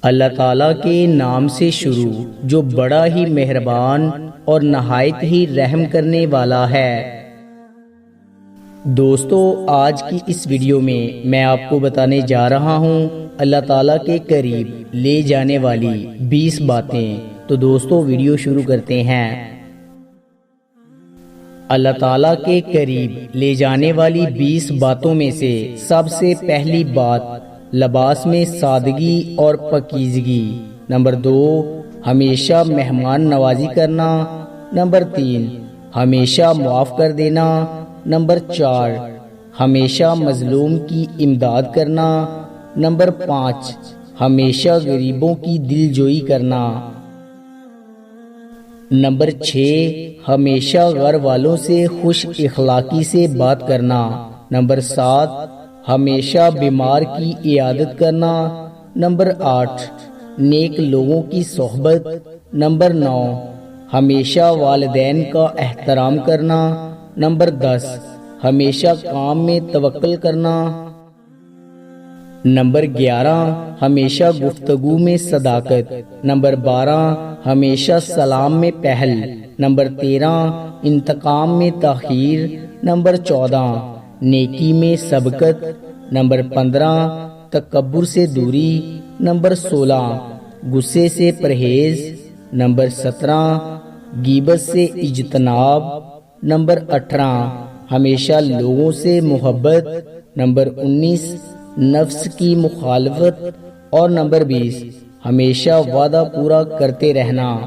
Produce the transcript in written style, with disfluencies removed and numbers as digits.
اللہ تعالیٰ کے نام سے شروع جو بڑا ہی مہربان اور نہایت ہی رحم کرنے والا ہے۔ دوستو، آج کی اس ویڈیو میں آپ کو بتانے جا رہا ہوں اللہ تعالیٰ کے قریب لے جانے والی 20 باتیں۔ تو دوستو ویڈیو شروع کرتے ہیں۔ اللہ تعالیٰ کے قریب لے جانے والی 20 باتوں میں سے سب سے پہلی بات لباس میں سادگی اور پاکیزگی۔ نمبر 2، ہمیشہ مہمان نوازی کرنا۔ نمبر 3، ہمیشہ معاف کر دینا۔ نمبر 4، ہمیشہ مظلوم کی امداد کرنا۔ نمبر 5، ہمیشہ غریبوں کی دلجوئی کرنا۔ نمبر 6، ہمیشہ گھر والوں سے خوش اخلاقی سے بات کرنا۔ نمبر 7، ہمیشہ بیمار کی عیادت کرنا۔ نمبر 8، نیک لوگوں کی صحبت۔ نمبر 9، ہمیشہ والدین کا احترام کرنا۔ نمبر 10، ہمیشہ کام میں توکل کرنا۔ نمبر 11، ہمیشہ گفتگو میں صداقت۔ نمبر 12، ہمیشہ سلام میں پہل۔ نمبر 13، انتقام میں تاخیر۔ نمبر 14، نیکی میں سبقت۔ نمبر 15، تکبر سے دوری۔ نمبر 16، غصے سے پرہیز۔ نمبر 17، غیبت سے اجتناب۔ نمبر 18، ہمیشہ لوگوں سے محبت۔ نمبر 19، نفس کی مخالفت۔ اور نمبر 20، ہمیشہ وعدہ پورا کرتے رہنا۔